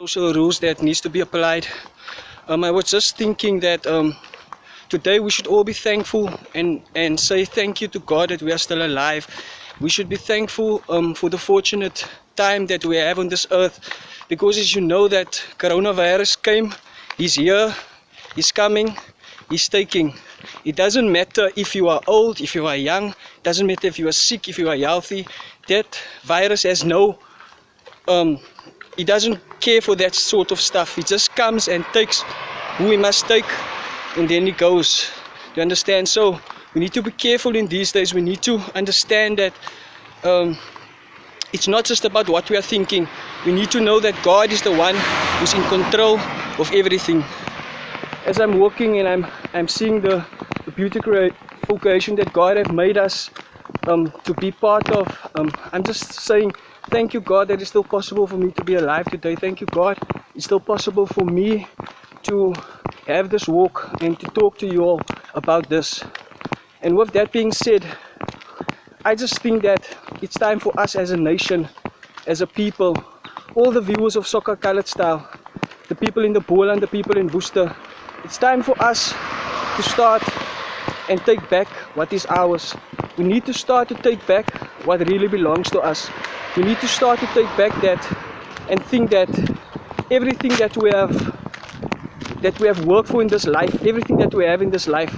social rules that needs to be applied. I was just thinking that today we should all be thankful and say thank you to God that we are still alive. We should be thankful for the fortunate time that we have on this earth, because as you know that coronavirus came, he's here, he's coming, he's taking. It doesn't matter if you are old, if you are young, it doesn't matter if you are sick, if you are healthy. That virus has no he doesn't care for that sort of stuff. He just comes and takes who he must take, and then he goes. You understand? So we need to be careful in these days. We need to understand that it's not just about what we are thinking. We need to know that God is the one who's in control of everything. As I'm walking and I'm seeing the beautiful creation that God has made us to be part of, I'm just saying, thank you, God, that it's still possible for me to be alive today. Thank you, God, it's still possible for me to have this walk and to talk to you all about this. And with that being said, I just think that it's time for us as a nation, as a people, all the viewers of Soccer Kalitz Style, the people in the Boland, the people in Worcester, it's time for us to start and take back what is ours. We need to start to take back what really belongs to us. We need to start to take back that and think that everything that we have worked for in this life, everything that we have in this life,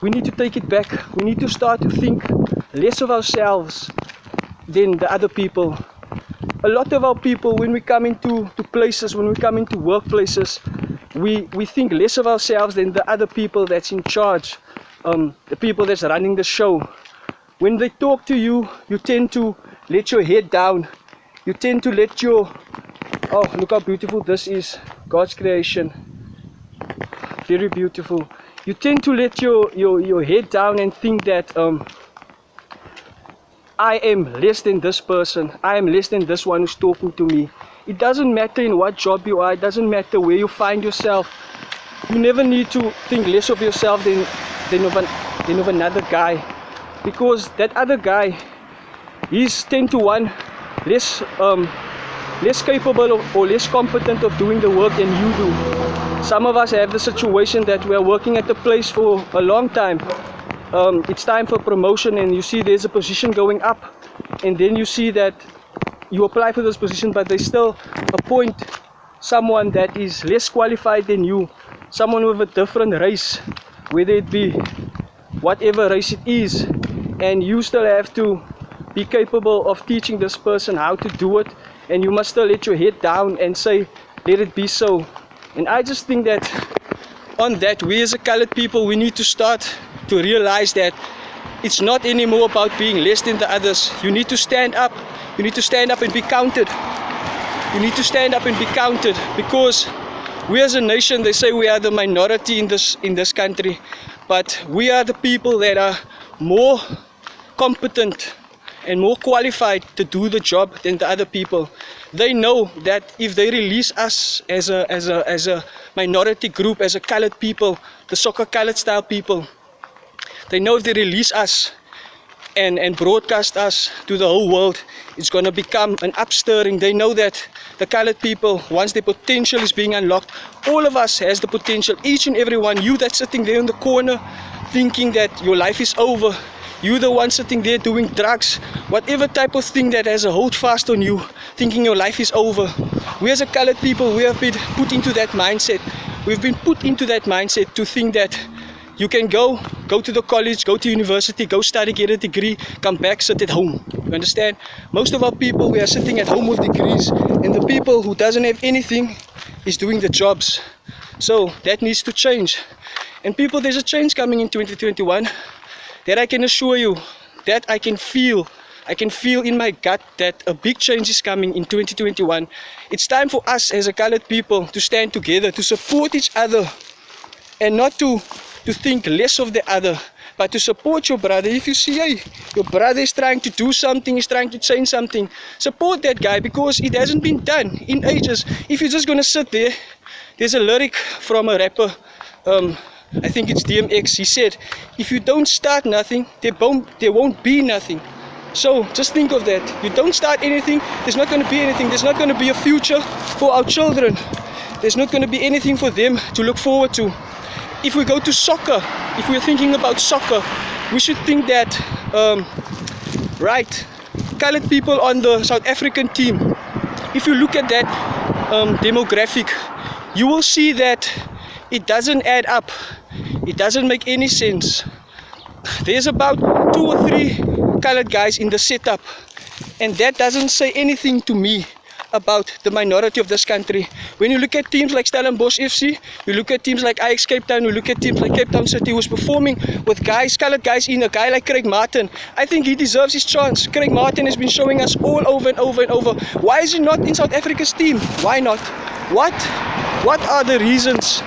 we need to take it back. We need to start to think less of ourselves than the other people. A lot of our people, when we come into places, when we come into workplaces, we think less of ourselves than the other people that's in charge, the people that's running the show. When they talk to you, you tend to let your head down. You tend to let your... Oh, look how beautiful this is. God's creation. Very beautiful. You tend to let your head down and think that I am less than this person. I am less than this one who's talking to me. It doesn't matter in what job you are. It doesn't matter where you find yourself. You never need to think less of yourself than of another guy. Because that other guy, he's 10 to 1 less capable of, or less competent of doing the work than you do. Some of us have the situation that we are working at the place for a long time. It's time for promotion, and you see there's a position going up, and then you see that you apply for this position, but they still appoint someone that is less qualified than you, someone with a different race, whether it be whatever race it is, and you still have to be capable of teaching this person how to do it, and you must still let your head down and say, let it be so. And I just think that on that, we as a colored people, we need to start to realize that it's not anymore about being less than the others. You need to stand up. You need to stand up and be counted. You need to stand up and be counted, because we as a nation, they say we are the minority in this country, but we are the people that are more competent and more qualified to do the job than the other people. They know that if they release us as a minority group, as a colored people, the Soccer Kalitz Style people, they know if they release us and broadcast us to the whole world, it's going to become an upstirring. They know that the colored people, once their potential is being unlocked, all of us has the potential, each and every one. You that's sitting there in the corner thinking that your life is over, you the one sitting there doing drugs, whatever type of thing that has a hold fast on you, thinking your life is over. We as a colored people, we have been put into that mindset. We've been put into that mindset to think that you can go to the college, go to university, go study, get a degree, come back, sit at home. You understand? Most of our people, we are sitting at home with degrees, and the people who doesn't have anything is doing the jobs. So that needs to change. And people, there's a change coming in 2021 that I can assure you, that I can feel in my gut that a big change is coming in 2021. It's time for us as a colored people to stand together, to support each other, and not to think less of the other, but to support your brother. If you see, hey, your brother is trying to do something, he's trying to change something, support that guy, because it hasn't been done in ages. If you're just going to sit there, there's a lyric from a rapper, I think it's DMX. He said, if you don't start nothing, there won't be nothing. So just think of that. You don't start anything, there's not going to be anything. There's not going to be a future for our children. There's not going to be anything for them to look forward to. If we go to soccer, if we're thinking about soccer, we should think that, right, colored people on the South African team, if you look at that demographic, you will see that it doesn't add up. It doesn't make any sense. There's about 2 or 3 colored guys in the setup, and that doesn't say anything to me about the minority of this country. When you look at teams like Stellenbosch FC, you look at teams like Ajax Cape Town, you look at teams like Cape Town City, who's performing with guys, colored guys in, a guy like Craig Martin. I think he deserves his chance. Craig Martin has been showing us all over and over and over. Why is he not in South Africa's team? Why not? What are the reasons